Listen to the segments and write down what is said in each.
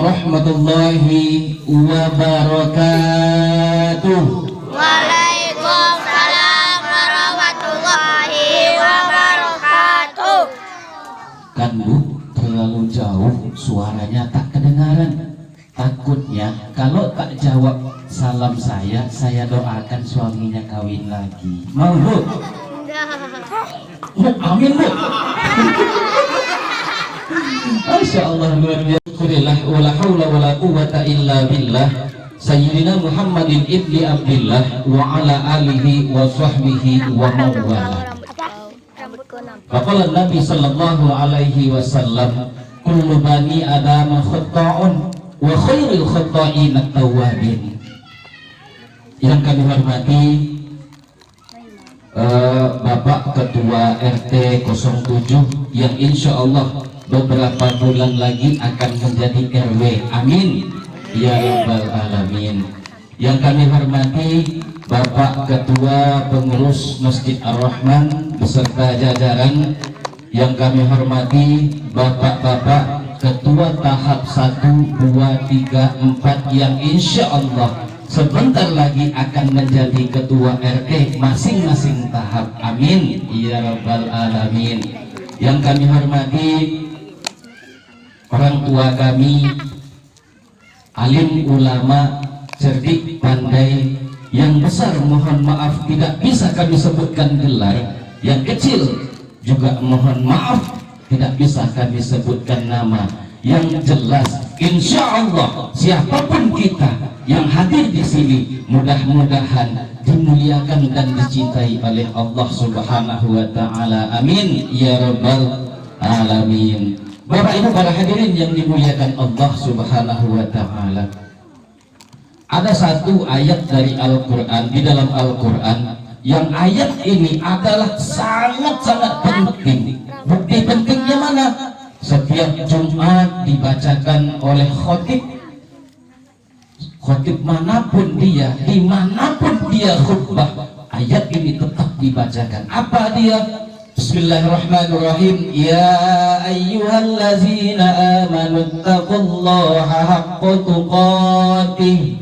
warahmatullahi wabarakatuh. Waalaikumsalam warahmatullahi wabarakatuh. Kan Bu, terlalu jauh suaranya tak kedengaran. Takutnya kalau tak jawab salam saya doakan suaminya kawin lagi. Mau Bu? Amin Bu. Masya Allah, luar biasa. Wala hawla wala quwwata illa billah Sayyidina Muhammadin ibni Abdillah wa ala alihi wa sahbihi wa mawala. Faqala Nabi sallallahu alaihi wasallam, kullu bani adama khata'un wa khairul khata'in at-tawwabin. Yang kami hormati Bapak Ketua RT 07 yang insya Allah beberapa bulan lagi akan menjadi RW. Amin ya rabbal alamin. Yang kami hormati Bapak Ketua Pengurus Masjid Ar-Rahman beserta jajaran. Yang kami hormati Bapak-bapak Ketua tahap 1, 2, 3, 4 yang insya Allah sebentar lagi akan menjadi ketua RT masing-masing tahap. Amin ya rabbal alamin. Yang kami hormati orang tua kami, alim ulama, cerdik, pandai, yang besar mohon maaf tidak bisa kami sebutkan gelar, yang kecil juga mohon maaf tidak bisa kami sebutkan nama. Yang jelas insya Allah siapapun kita yang hadir di sini mudah-mudahan dimuliakan dan dicintai oleh Allah Subhanahu wa taala. Amin ya rabbal alamin. Bapak Ibu para hadirin yang dimuliakan Allah Subhanahu wa taala. Ada satu ayat dari Al-Qur'an, di dalam Al-Qur'an, yang ayat ini adalah sangat-sangat penting. Bukti pentingnya mana? Setiap Jumat dibacakan oleh khotib manapun dia, dimanapun dia khutbah, ayat ini tetap dibacakan. Apa dia? Bismillahirrahmanirrahim. Ya ayyuhallazina amanu taqullaha haqqa tuqatih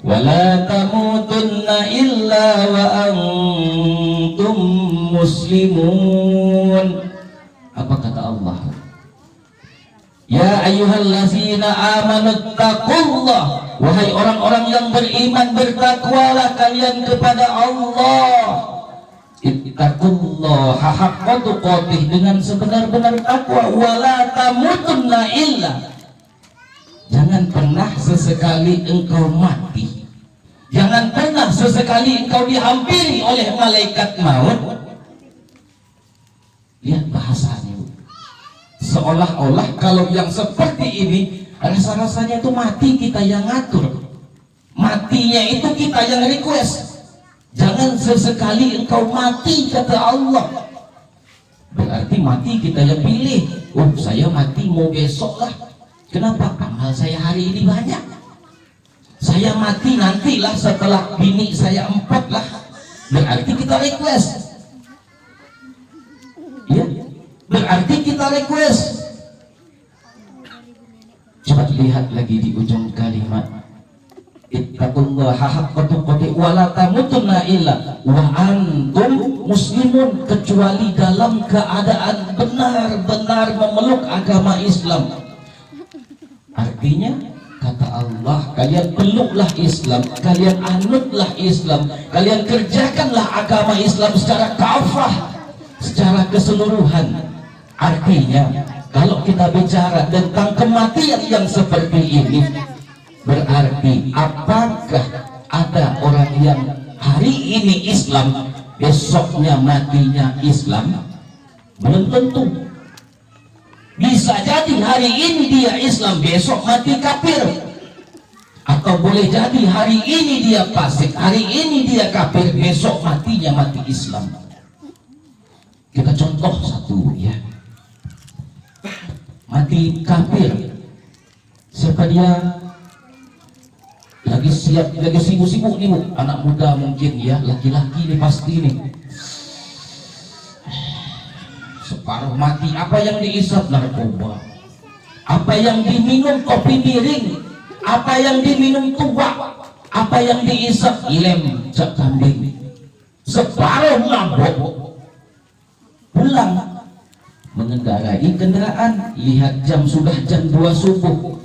wa la tamutunna illa wa antum muslimun. Apa kata Allah? Ya ayyuhallazina amanu taqullah, wahai orang-orang yang beriman, bertakwalah kalian kepada Allah. Ittaqullaha haqqa tuqatih, dengan sebenar-benar takwa, wala tamutunna illa, jangan pernah sesekali engkau mati, jangan pernah sesekali engkau dihampiri oleh malaikat maut. Lihat bahasanya, seolah-olah kalau yang seperti ini rasa-rasanya itu mati kita yang ngatur, matinya itu kita yang request. Jangan sesekali engkau mati kata Allah, berarti mati kita yang pilih. Oh saya mati mau besok lah, kenapa? Amal saya hari ini banyak. Saya mati nantilah setelah bini saya 4 lah, berarti kita request ya, berarti kita request. Coba lihat lagi di ujung kalimat, ittaqullaha haqqa tuqatih wa la tamutunna illa wa antum muslimun, kecuali dalam keadaan benar-benar memeluk agama Islam. Artinya kata Allah, kalian peluklah Islam, kalian anutlah Islam, kalian kerjakanlah agama Islam secara kafah, secara keseluruhan. Artinya kalau kita bicara tentang kematian yang seperti ini, berarti apakah ada orang yang hari ini Islam, besoknya matinya Islam? Belum tentu. Bisa jadi hari ini dia Islam, besok mati kafir. Atau boleh jadi hari ini dia fasik, hari ini dia kafir, besok matinya mati Islam. Kita contoh satu ya, mati kafir. Siapa dia? Lagi siap, lagi sibuk-sibuk nih Bu, anak muda mungkin ya, laki-laki nih pasti nih, separuh mati. Apa yang diisap? Narkoba. apa yang diminum kopi miring, apa yang diminum tuak, apa yang diisap ilem cak kambing, separuh mabuk, pulang mengendarai kendaraan, lihat jam sudah jam 2 subuh,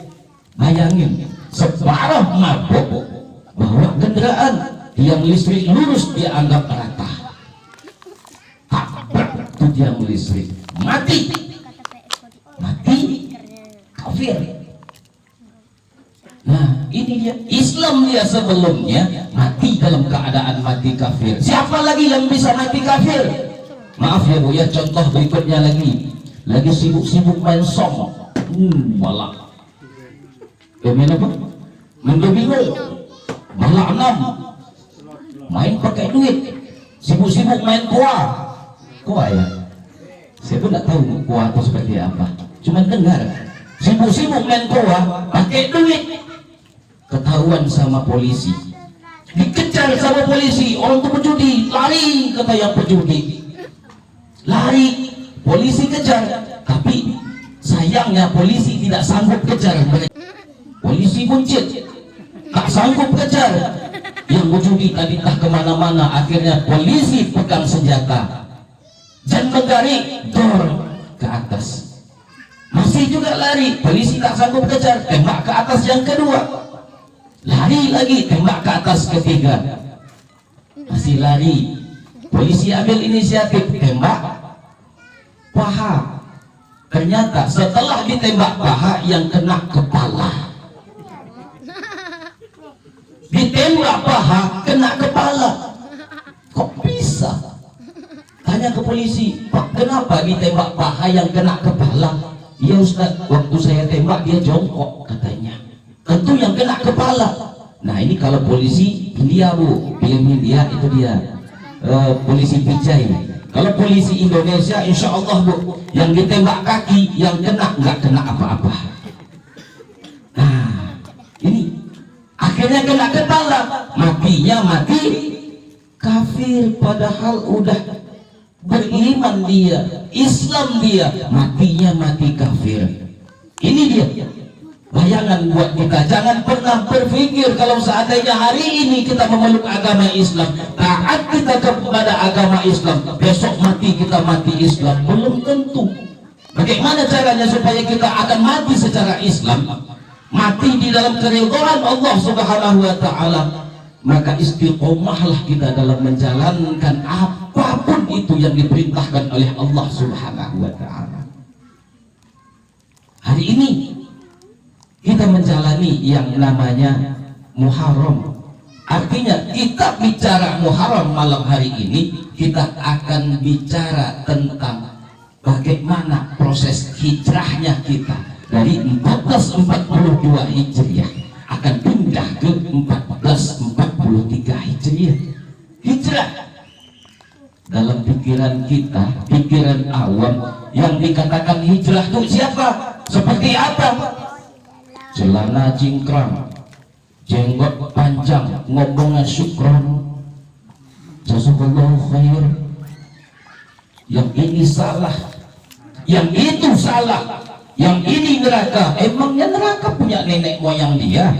bayangin separuh mabuk bawa kendaraan, tiang listrik lurus dia anggap rata, tabrak tuh tiang listrik, mati kafir. Nah ini dia Islam, dia sebelumnya mati dalam keadaan mati kafir. Siapa lagi yang bisa mati kafir? Maaf ya Bu ya, contoh berikutnya lagi sibuk-sibuk main song, malah main apa? Main domino, malah 6, main pakai duit, sibuk-sibuk main koa ya. Saya pun nggak tahu koa itu seperti apa, cuma dengar sibuk-sibuk main koa pakai duit, ketahuan sama polisi, dikejar sama polisi, orang itu penjudi, lari, kata yang penjudi, lari, polisi kejar, tapi sayangnya polisi tidak sanggup kejar mereka, polisi buncit, tak sanggup kejar yang penjudi tadi tak kemana-mana. Akhirnya polisi pegang senjata dan menggarik dor ke atas, masih juga lari, polisi tak sanggup kejar, tembak ke atas yang kedua, lari lagi, tembak ke atas ketiga, masih lari, polisi ambil inisiatif, tembak paha. Ternyata setelah ditembak paha yang kena kepala, ditembak paha kena kepala. Kok bisa? Tanya ke polisi, Pak, kenapa ditembak paha yang kena kepala? Ya Ustaz, waktu saya tembak dia jongkok, katanya, tentu yang kena kepala. Nah ini kalau polisi India Bu, film India itu dia polisi Vijay. Kalau polisi Indonesia insya Allah Bu, yang ditembak kaki, yang kena nggak kena apa-apa. Nah ini akhirnya kena kepala, matinya mati kafir, padahal udah beriman dia, Islam dia, matinya mati kafir. Ini dia bayangan buat kita. Jangan pernah berpikir kalau seandainya hari ini kita memeluk agama Islam, taat kita kepada agama Islam, besok mati kita mati Islam. Belum tentu. Bagaimana caranya supaya kita akan mati secara Islam, mati di dalam keridhaan Allah Subhanahu wa Ta'ala? Maka istiqomahlah kita dalam menjalankan apapun itu yang diperintahkan oleh Allah Subhanahu wa Ta'ala. Hari ini kita menjalani yang namanya Muharram. Artinya kita bicara Muharram malam hari ini, kita akan bicara tentang bagaimana proses hijrahnya kita dari 1442 Hijriah akan pindah ke 1443 Hijriah. Hijrah dalam pikiran kita, pikiran awam, yang dikatakan hijrah itu siapa? Seperti apa? Celana cingkrang, jenggot panjang, ngomongnya syukron, jazakallahu khair, yang ini salah, yang itu salah, yang ini neraka. Emangnya neraka punya nenek moyang dia?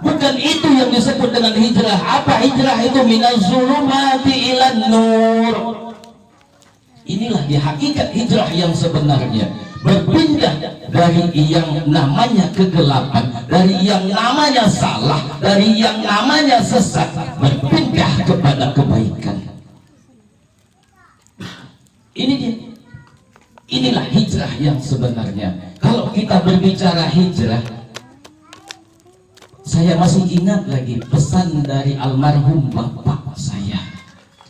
Bukan itu yang disebut dengan hijrah. Apa hijrah itu? Minaz zulumati ilan nur. Inilah di hakikat hijrah yang sebenarnya, berpindah dari yang namanya kegelapan, dari yang namanya salah, dari yang namanya sesat, berpindah kepada kebaikan. Ini dia. Inilah hijrah yang sebenarnya. Kalau kita berbicara hijrah, saya masih ingat lagi pesan dari almarhum bapak saya.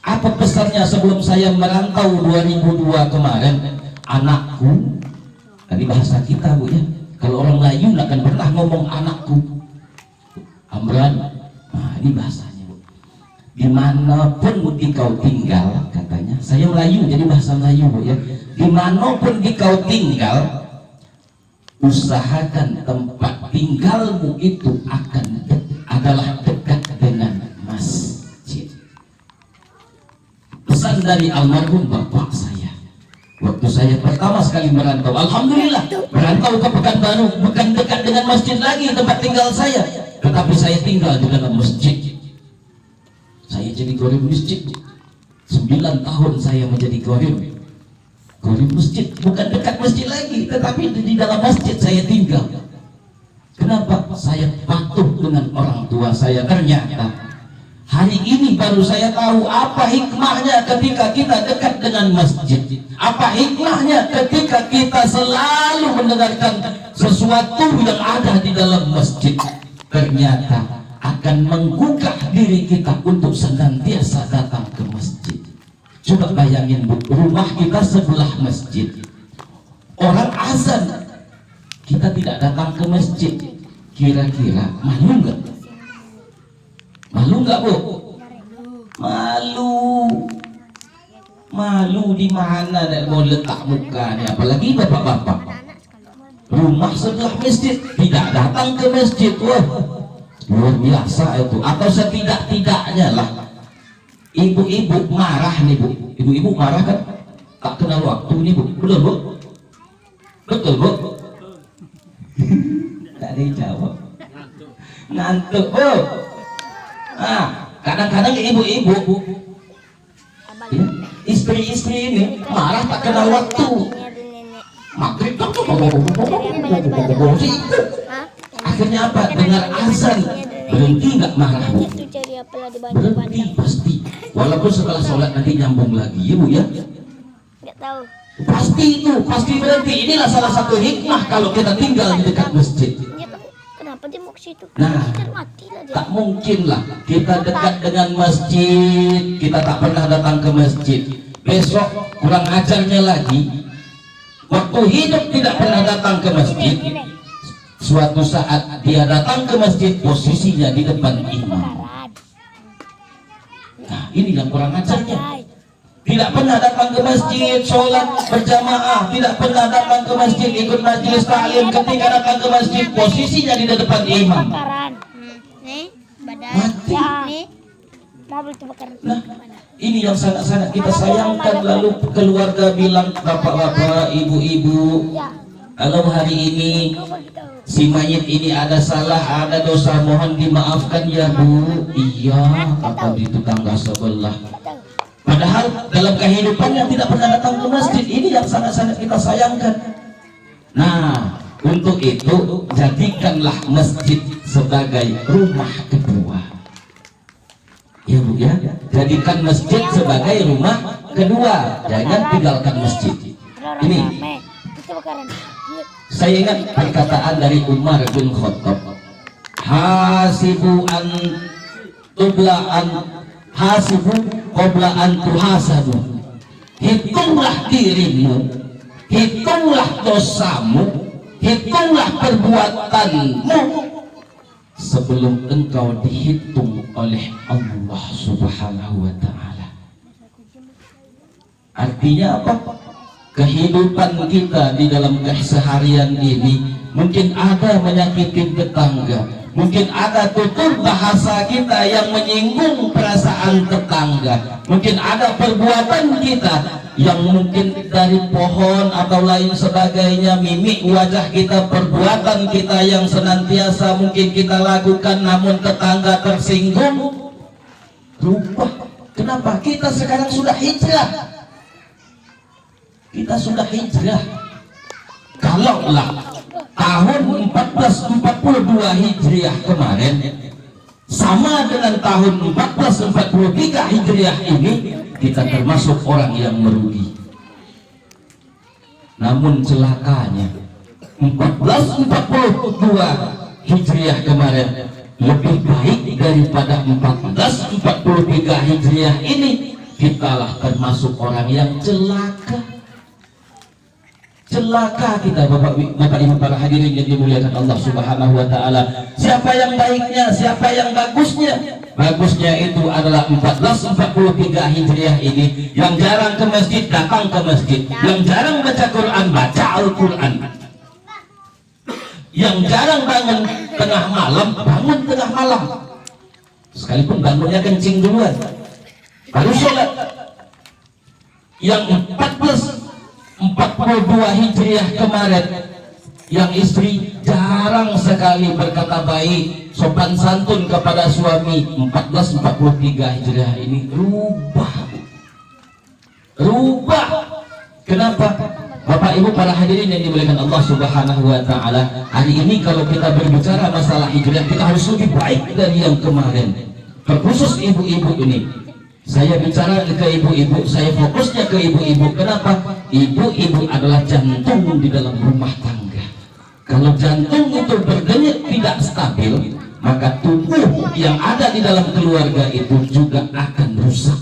Apa pesannya sebelum saya merantau 2002 kemarin? Anakku, tadi bahasa kita Bu ya, kalau orang Melayu nggak akan pernah ngomong anakku, Amran. Nah ini bahasanya Bu, dimanapun engkau tinggal, katanya, saya Melayu jadi bahasa Melayu Bu ya, dimanapun engkau tinggal, usahakan tempat tinggalmu itu adalah dekat dengan masjid. Pesan dari almarhum bapak saya waktu waktu saya pertama sekali merantau, alhamdulillah merantau ke Pekanbaru, bukan dekat dengan masjid lagi tempat tinggal saya, tetapi saya tinggal di dalam masjid. Saya jadi gharim masjid 9 tahun saya menjadi gharim masjid, bukan dekat masjid lagi, tetapi di dalam masjid saya tinggal. Kenapa? Saya patuh dengan orang tua saya. Ternyata hari ini baru saya tahu apa hikmahnya ketika kita dekat dengan masjid, apa hikmahnya ketika kita selalu mendengarkan sesuatu yang ada di dalam masjid. Ternyata akan menggugah diri kita untuk senantiasa datang ke masjid. Coba bayangin Bu, rumah kita sebelah masjid, orang azan kita tidak datang ke masjid, kira-kira malu nggak? Malu nggak Bu? Malu di mana dan mau letak mukanya, apalagi bapak-bapak rumah sebelah masjid tidak datang ke masjid. Wah, luar biasa itu. Atau setidak-tidaknya lah ibu-ibu marah nih Bu, ibu-ibu marah kan tak kenal waktu nih Bu, betul Bu? Betul Bu? Tak ada yang jawab, ngantuk Bu. Kadang-kadang ibu-ibu ya, istri-istri ini marah tak kenal waktu. Maghrib akhirnya apa? Dengar azan berhenti nggak marah Bu? Berhenti pasti, walaupun setelah sholat nanti nyambung lagi ya Bu ya. Nggak tahu. Pasti berhenti. Inilah salah satu hikmah kalau kita tinggal di dekat masjid. Kenapa dia mau ke situ? Nah, tak mungkin lah kita dekat dengan masjid, kita tak pernah datang ke masjid. Besok kurang ajarnya lagi, waktu hidup tidak pernah datang ke masjid, suatu saat dia datang ke masjid, posisinya di depan imam. Nah, ini yang kurang ajarnya. Tidak pernah datang ke masjid, sholat berjamaah, tidak pernah datang ke masjid, ikut majelis taklim. Ketika datang ke masjid, posisinya di depan imam. Nih, badan. Mati. Nah, ini yang sangat-sangat kita sayangkan. Lalu keluarga bilang, bapak-bapak, ibu-ibu, kalau hari ini si mayit ini ada salah, ada dosa, mohon dimaafkan ya Bu. Iya, kata di tetangga sebelah. Padahal dalam kehidupannya tidak pernah datang ke masjid. Ini yang sangat-sangat kita sayangkan. Nah, untuk itu jadikanlah masjid sebagai rumah kedua. Ya Bu ya, jadikan masjid sebagai rumah kedua. Jangan tinggalkan masjid. Ini saya ingat perkataan dari Umar bin Khattab, hasibu an hasibu qabla an tuhasabu. Hitunglah dirimu, hitunglah dosamu, hitunglah perbuatanmu sebelum engkau dihitung oleh Allah Subhanahu wa ta'ala. Artinya apa? Kehidupan kita di dalam keseharian ini mungkin ada menyakiti tetangga, mungkin ada tutur bahasa kita yang menyinggung perasaan tetangga, mungkin ada perbuatan kita yang mungkin dari pohon atau lain sebagainya, mimik wajah kita, perbuatan kita yang senantiasa mungkin kita lakukan namun tetangga tersinggung. Rubah. Kenapa? Kita sekarang sudah hijrah. Kita sudah hijrah. Kalaulah tahun 1442 Hijriah kemarin sama dengan tahun 1443 Hijriah ini, kita termasuk orang yang merugi. Namun celakanya 1442 Hijriah kemarin lebih baik daripada 1443 Hijriah ini. Kitalah termasuk orang yang celaka. Celaka kita Bapak Ibu para hadirin yang dimuliakan Allah Subhanahu wa ta'ala. Siapa yang baiknya, siapa yang bagusnya? Bagusnya itu adalah 1443 Hijriah ini, yang jarang ke masjid datang ke masjid, yang jarang baca Quran baca Al-Quran, yang jarang bangun tengah malam bangun tengah malam, sekalipun bangunnya kencing duluan baru sholat. Yang 42 Hijriah kemarin, yang istri jarang sekali berkata baik, sopan santun kepada suami. 1443 Hijriah ini rubah. Kenapa? Bapak Ibu para hadirin yang dimuliakan Allah Subhanahu wa taala, hari ini kalau kita berbicara masalah hijrah, kita harus lebih baik dari yang kemarin. Terkhusus ibu-ibu ini, saya bicara ke ibu-ibu, saya fokusnya ke ibu-ibu. Kenapa? Ibu-ibu adalah jantung di dalam rumah tangga. Kalau jantung itu berdenyut tidak stabil, maka tubuh yang ada di dalam keluarga itu juga akan rusak.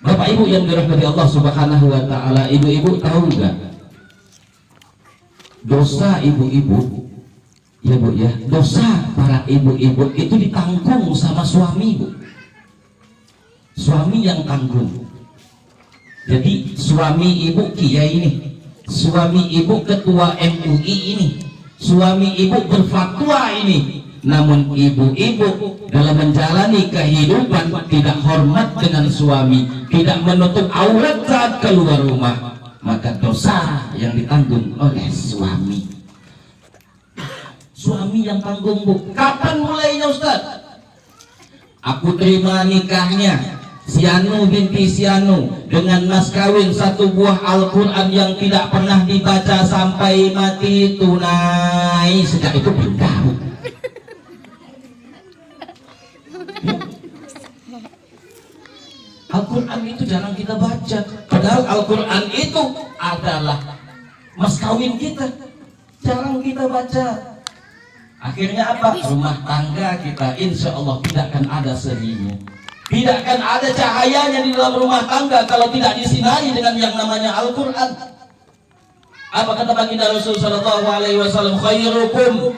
Bapak Ibu yang dirahmati Allah Subhanahu wa taala, ibu-ibu tahu enggak? Dosa ibu-ibu, ya Bu ya, dosa para ibu-ibu itu ditanggung sama suami, Bu. Suami yang tanggung. Jadi suami ibu kiai ini, suami ibu ketua MUI ini, suami ibu berfatwa ini. Namun ibu-ibu dalam menjalani kehidupan tidak hormat dengan suami, tidak menutup aurat saat keluar rumah, maka dosa yang ditanggung oleh suami. Suami yang tanggung, Bu. Kapan mulainya, Ustaz? Aku terima nikahnya Sianu binti Sianu dengan mas kawin satu buah Al-Quran yang tidak pernah dibaca sampai mati tunai. Sejak itu pindah, Bu. Al-Quran itu jarang kita baca, padahal Al-Quran itu adalah mas kawin kita, jarang kita baca. Akhirnya apa? Rumah tangga kita insya Allah tidak akan ada serinya, tidak akan ada cahayanya di dalam rumah tangga kalau tidak disinari dengan yang namanya Al-Quran. Apa kata baginda Rasul sallallahu alaihi wasallam? Khairukum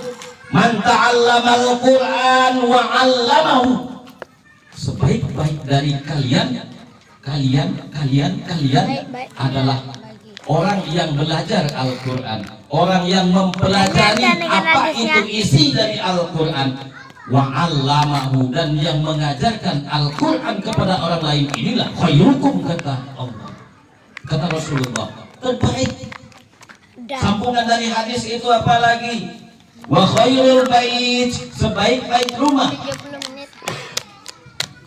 man ta'allama Al-Quran wa 'allamahu. Sebaik-baik dari kalian adalah orang yang belajar Al-Quran, orang yang mempelajari apa itu isi dari Al-Quran, wa 'allamahu, dan yang mengajarkan Al-Quran kepada orang lain. Inilah khairukum, kata Allah, kata Rasulullah, terbaik. Sambungan dari hadis itu apa lagi? Wa khairul bait, sebaik-baik rumah,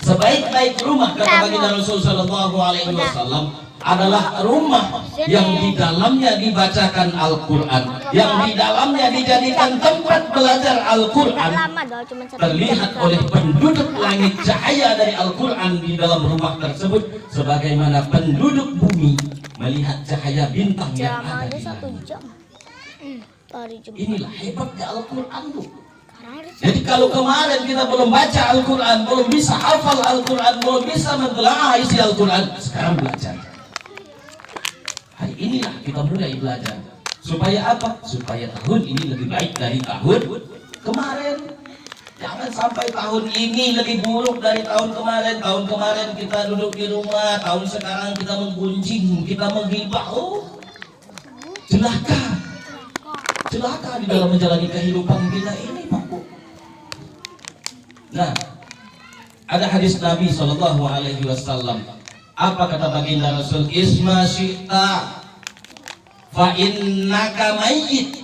sebaik-baik rumah kata baginda Rasul sallallahu alaihi wasallam adalah rumah yang di dalamnya dibacakan Al-Quran, yang di dalamnya dijadikan tempat belajar Al-Quran. Terlihat oleh penduduk langit cahaya dari Al-Quran di dalam rumah tersebut, sebagaimana penduduk bumi melihat cahaya bintang yang ada di dalamnya. Inilah hebatnya Al-Quran, Bu. Jadi kalau kemarin kita belum baca Al-Quran, belum bisa hafal Al-Quran, belum bisa mentelaah isi Al-Quran, sekarang belajar. Hari inilah kita mulai belajar. Supaya apa? Supaya tahun ini lebih baik dari tahun kemarin. Jangan sampai tahun ini lebih buruk dari tahun kemarin. Tahun kemarin kita duduk di rumah, tahun sekarang kita menggunjing, kita menghibah. Oh, celaka di dalam menjalani kehidupan kita ini, Pak Bu. Nah, ada hadis Nabi Shallallahu Alaihi Wasallam. Apa kata baginda Rasul? Isma syi'ta fa innaka mayyit.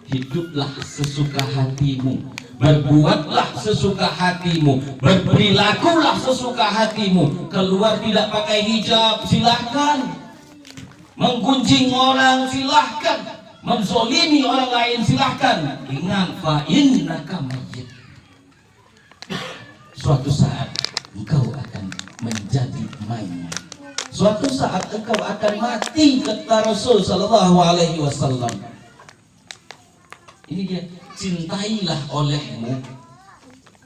Hiduplah sesuka hatimu, berbuatlah sesuka hatimu, berperilakulah sesuka hatimu. Keluar tidak pakai hijab, silahkan. Menggunjing orang, silahkan. Menzolimi orang lain, silahkan. Ingat, fa innaka mayyit. Suatu saat engkau akan menjadi mayit. Suatu saat engkau akan mati, kata Rasul sallallahu alaihi wasallam. Ini dia, cintailah olehmu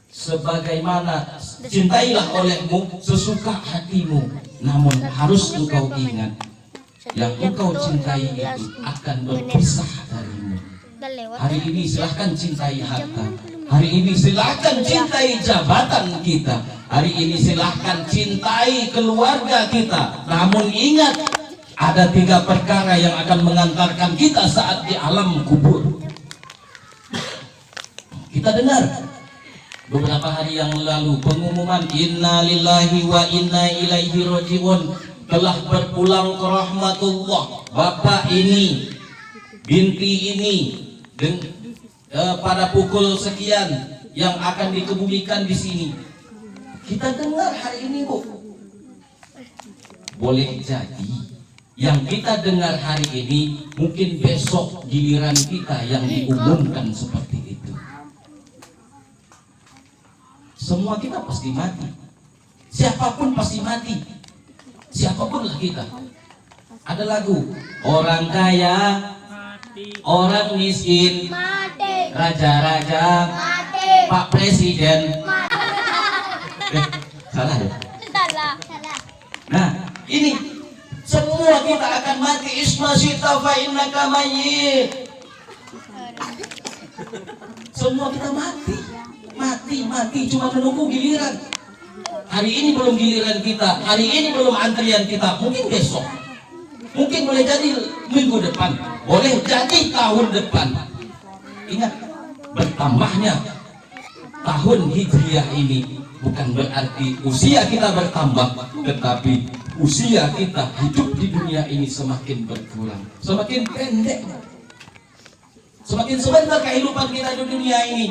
sebagaimana, cintailah olehmu sesuka hatimu. Namun harus engkau ingat, yang engkau cintai itu akan berpisah darimu. Hari ini silahkan cintai harta, hari ini silahkan cintai jabatan kita, hari ini silahkan cintai keluarga kita. Namun ingat, ada 3 perkara yang akan mengantarkan kita saat di alam kubur. Kita dengar beberapa hari yang lalu pengumuman inna lillahi wa inna ilaihi rajiun. telah berpulang ke rahmatullah. Bapak ini, binti ini, pada pukul sekian yang akan dikebumikan di sini. Kita dengar hari ini, Bu. Boleh jadi yang kita dengar hari ini mungkin besok giliran kita yang diumumkan seperti itu. Semua kita pasti mati. Siapapun pasti mati. Siapapun lah kita. Ada lagu, orang kaya, orang miskin, Mati. raja-raja, Mati. Pak Presiden. Salah ya? Salah. Salah. Nah, ini semua kita akan mati. Isma sita fa innaka mayyit. Semua kita mati. Mati cuma menunggu giliran. Hari ini belum giliran kita, hari ini belum antrian kita, mungkin besok. Mungkin boleh jadi minggu depan, boleh jadi tahun depan. Ingat, bertambahnya tahun Hijriah ini bukan berarti usia kita bertambah, tetapi usia kita hidup di dunia ini semakin berkurang, semakin pendek, semakin sebentar kehidupan kita di dunia ini.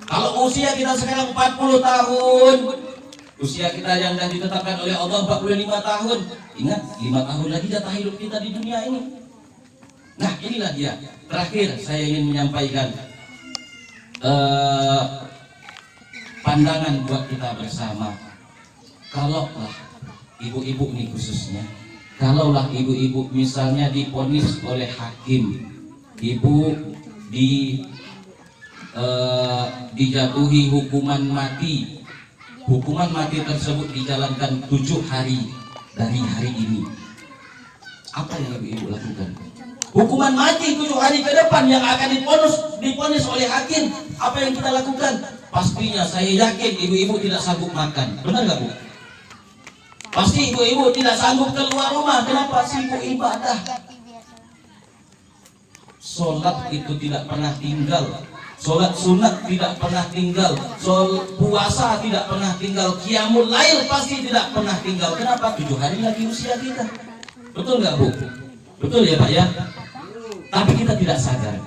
Kalau usia kita sekarang 40 tahun, usia kita yang ditetapkan oleh Allah 45 tahun. Ingat, 5 tahun lagi jatah hidup kita di dunia ini. Nah, inilah dia. Terakhir saya ingin menyampaikan pandangan buat kita bersama. Kalaulah ibu-ibu nih khususnya, kalaulah ibu-ibu misalnya divonis oleh hakim, ibu dijatuhi hukuman mati. Hukuman mati tersebut dijalankan 7 hari dari hari ini. Apa yang ibu-ibu lakukan? Hukuman mati 7 hari ke depan yang akan diponis oleh hakim. Apa yang kita lakukan? Pastinya saya yakin ibu-ibu tidak sanggup makan. Benar nggak, Bu? Pasti ibu-ibu tidak sanggup keluar rumah. Kenapa? Sibuk ibadah. Sholat itu tidak pernah tinggal. Sholat sunat tidak pernah tinggal. Puasa tidak pernah tinggal. Qiyamul lail pasti tidak pernah tinggal. Kenapa? 7 hari lagi usia kita. Betul nggak, Bu? Betul ya, Pak ya? Tapi kita tidak sadar.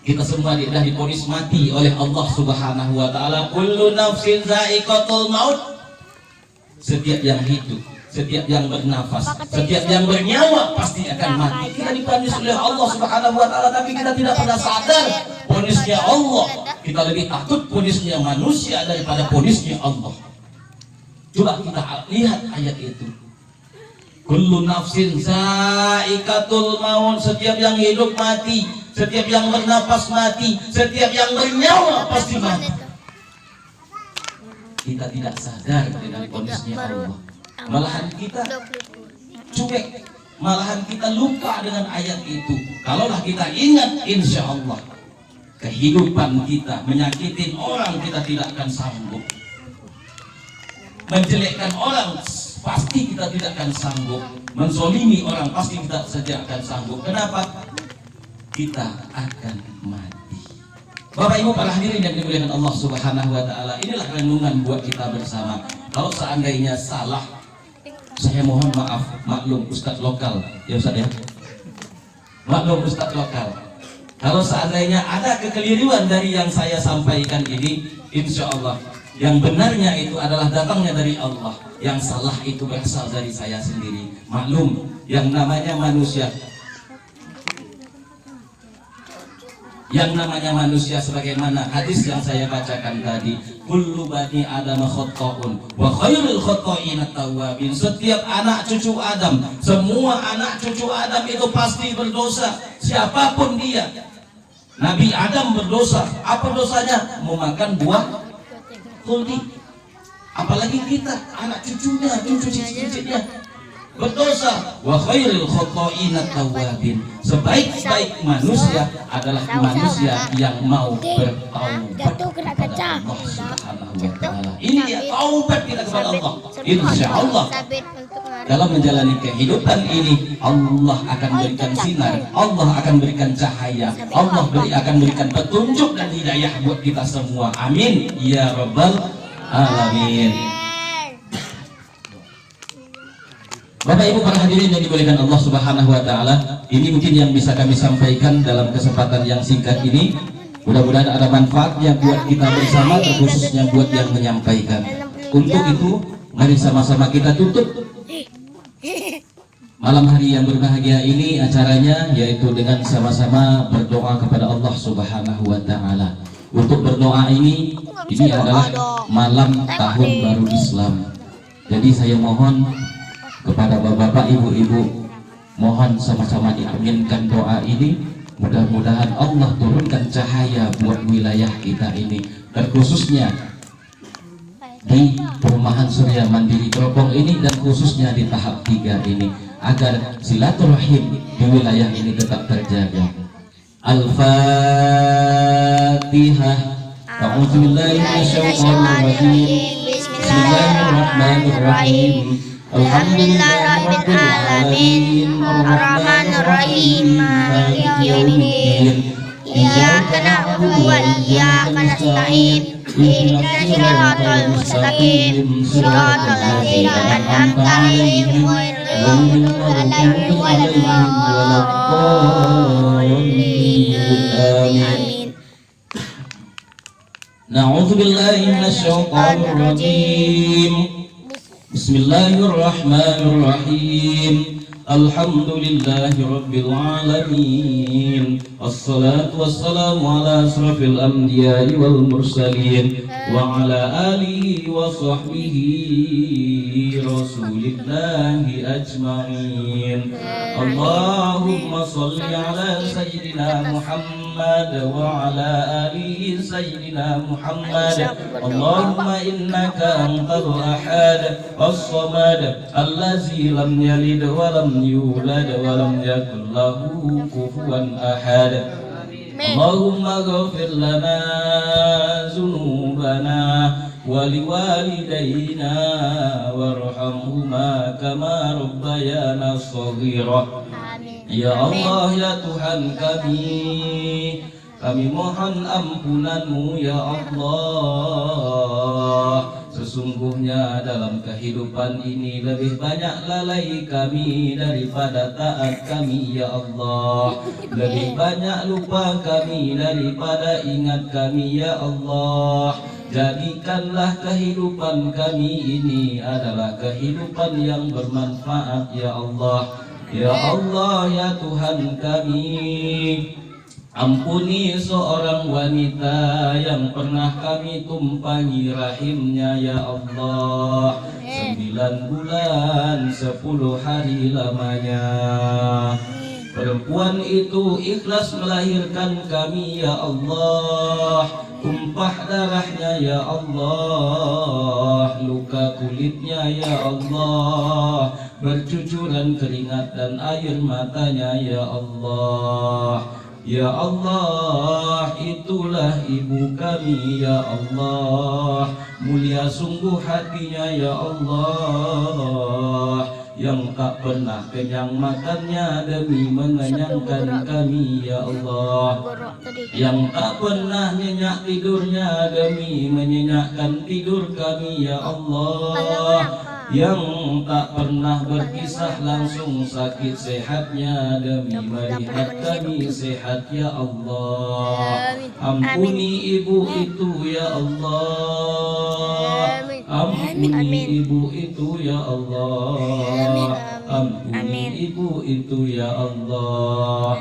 Kita semua sudah divonis mati oleh Allah Subhanahu wa taala. Kullu nafsin za'iqatul maut. Setiap yang hidup, setiap yang bernafas, setiap yang bernyawa pasti akan mati. Kita divonis oleh Allah Subhanahu wa taala, tapi kita tidak pernah sadar vonisnya Allah. Kita lebih takut vonisnya manusia daripada vonisnya Allah. Coba kita lihat ayat itu. Kullu nafsin za'iqatul maut. Setiap yang hidup mati, setiap yang bernafas mati, setiap yang bernyawa pasti mati. Kita tidak sadar dengan kondisinya Allah. Malahan kita cuek, malahan kita lupa dengan ayat itu. Kalaulah kita ingat, insya Allah kehidupan kita menyakitin orang kita tidak akan sanggup. Menjelekkan orang pasti kita tidak akan sanggup. Menzolimi orang pasti kita saja akan sanggup. Kenapa? Kita akan mati. Bapak Ibu para hadirin yang dimuliakan Allah Subhanahu wa taala, inilah renungan buat kita bersama. Kalau seandainya salah, saya mohon maaf, maklum Ustadz lokal, ya Ustadz ya. Maklum Ustadz lokal. Kalau seandainya ada kekeliruan dari yang saya sampaikan ini, insya Allah yang benarnya itu adalah datangnya dari Allah. Yang salah itu berasal dari saya sendiri. Maklum, yang namanya manusia. Yang namanya manusia sebagaimana hadis yang saya bacakan tadi, kullu bani adam khata'un wa khairul khata'in at-tawwabin. Setiap anak cucu Adam, semua anak cucu Adam itu pasti berdosa, siapapun dia. Nabi Adam berdosa. Apa dosanya? Memakan buah khuldi. Apalagi kita, anak cucunya, cucu cicitnya berdosa. Wa khairul khata'in at-tawwabin. Sebaik-baik manusia adalah manusia yang mau bertaubat kepada Allah Subhanahu wa taala. Ini dia taubat kita kepada Allah. Insyaallah dalam menjalani kehidupan ini Allah akan berikan sinar, Allah akan berikan cahaya, Allah akan berikan petunjuk dan hidayah buat kita semua. Amin ya rabbal alamin. Bapak Ibu para hadirin yang dimuliakan Allah Subhanahu wa taala, ini mungkin yang bisa kami sampaikan dalam kesempatan yang singkat ini. Mudah-mudahan ada manfaatnya buat kita bersama, terkhususnya buat yang menyampaikan. Untuk itu, mari sama-sama kita tutup malam hari yang berbahagia ini acaranya, yaitu dengan sama-sama berdoa kepada Allah Subhanahu wa taala. Untuk berdoa ini adalah malam tahun baru Islam. Jadi saya mohon kepada bapak-bapak, ibu-ibu, mohon sama-sama diaminkan doa ini. Mudah-mudahan Allah turunkan cahaya buat wilayah kita ini, terkhususnya di perumahan Surya Mandiri Teropong ini, dan khususnya di tahap 3 ini, agar silaturahim di wilayah ini tetap terjaga. Al-Fatihah. A'udzubillahi minasyaitonirrajim. Bismillahirrahmanirrahim. Alhamdulillahirabbil alamin, arrahmanirrahim, maliki yaumiddin. Iyyaka na'budu wa iyyaka nasta'in. Ihdinas siratal mustaqim, siratal ladzina an'amta 'alaihim ghairil maghdubi 'alaihim waladdallin. Amin. Na'udzubillahi minasyaitonir rajim. Bismillahirrahmanirrahim. Alhamdulillahi rabbil alamin. Assalatu wassalamu ala asrafil anbiya'i wal mursalin wa ala alihi wa sahbihi rasulillahi ajma'in. Allahumma salli ala sayyidina Muhammad wa ala alihi sayyidina Muhammad. Allahumma innaka antal ahad as-samad allazi lam yalid wa lam yulad wa lam yakul lahu kufuwan ahad. Allahumma ghafir lana dzunubana wa liwalidayna warhamhuma kama rabbayana shaghira. Ya Allah, ya Tuhan kami mohon ampunan-Mu ya Allah. Sesungguhnya dalam kehidupan ini lebih banyak lalai kami daripada taat kami ya Allah. Lebih banyak lupa kami daripada ingat kami ya Allah. Jadikanlah kehidupan kami ini adalah kehidupan yang bermanfaat ya Allah. Ya Allah, ya Tuhan kami, ampuni seorang wanita yang pernah kami tumpangi rahimnya ya Allah. 9 bulan 10 hari lamanya. Perempuan itu ikhlas melahirkan kami ya Allah. Tumpah darahnya ya Allah, luka kulitnya ya Allah, bercucuran keringat dan air matanya ya Allah. Ya Allah, itulah ibu kami ya Allah. Mulia sungguh hatinya ya Allah, yang tak pernah kenyang makannya demi mengenyangkan kami ya Allah. Yang tak pernah nyenyak tidurnya demi menyenyakkan tidur kami ya Allah. Yang tak pernah berpisah langsung sakit sehatnya demi melihat kami sehat ya Allah. Ampuni ibu itu ya Allah. Ampuni ibu itu ya Allah. Ampuni ibu itu ya Allah.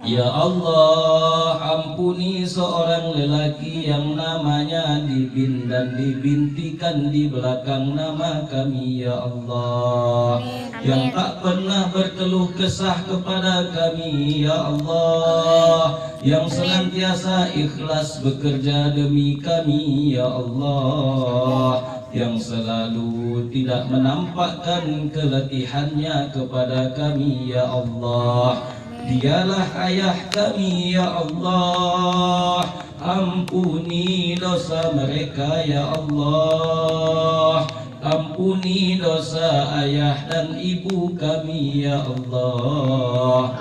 Ya Allah, ampuni seorang lelaki yang namanya Dibin dan dibintikan di belakang nama kami ya Allah. Yang tak pernah berkeluh kesah kepada kami ya Allah. Yang senantiasa ikhlas bekerja demi kami ya Allah. Yang selalu tidak menampakkan keletihannya kepada kami ya Allah. Dialah ayah kami ya Allah. Ampuni dosa mereka ya Allah. Ampuni dosa ayah dan ibu kami ya Allah.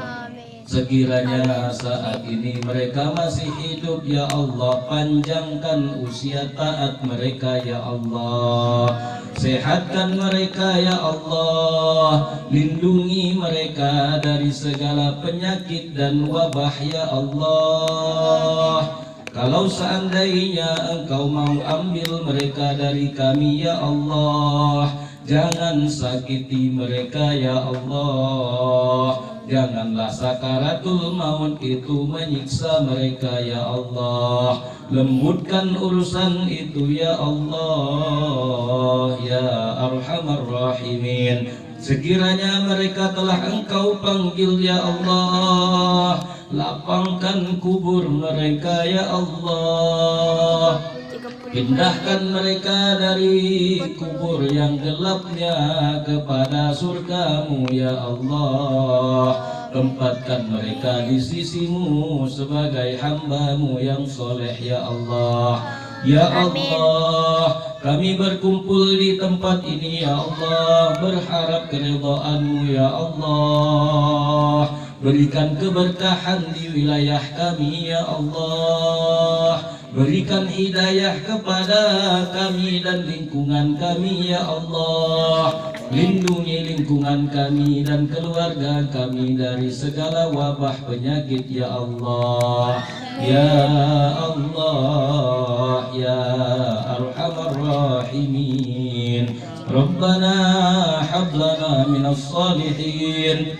Sekiranya saat ini mereka masih hidup, ya Allah, panjangkan usia taat mereka, ya Allah. Sehatkan mereka, ya Allah. Lindungi mereka dari segala penyakit dan wabah, ya Allah. Kalau seandainya Engkau mau ambil mereka dari kami, ya Allah, jangan sakiti mereka, ya Allah. Janganlah sakaratul maut itu menyiksa mereka, ya Allah. Lembutkan urusan itu, ya Allah, ya Arhamar Rahimin. Sekiranya mereka telah Engkau panggil, ya Allah, lapangkan kubur mereka, ya Allah. Pindahkan mereka dari kubur yang gelapnya kepada surga-Mu, ya Allah. Tempatkan mereka di sisi-Mu sebagai hamba-Mu yang soleh, ya Allah. Ya Allah, kami berkumpul di tempat ini, ya Allah, berharap keridhaan-Mu, ya Allah. Berikan keberkahan di wilayah kami, ya Allah. Berikan hidayah kepada kami dan lingkungan kami, ya Allah. Lindungi lingkungan kami dan keluarga kami dari segala wabah penyakit, ya Allah. Ya Allah, ya Arhamar Rahimin. Rabbana hablana minas salihin.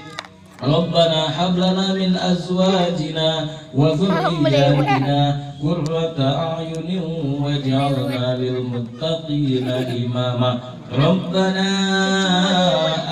ربنا هب لنا من أزواجنا وذرياتنا قرة أعين واجعلنا للمتقين إماما ربنا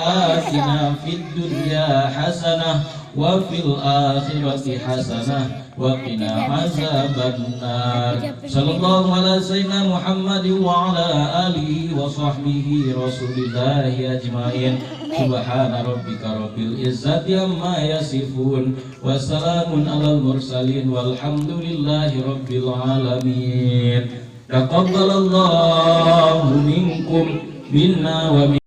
آتنا في الدنيا حسنة وفي الآخرة حسنة وقنا عذاب النار صلى الله على سيدنا محمد وعلى آله وصحبه رسول الله أجمعين سبحان ربك رب العزة عما يصفون وسلام على المرسلين والحمد لله رب العالمين تقبل الله منكم منا ومن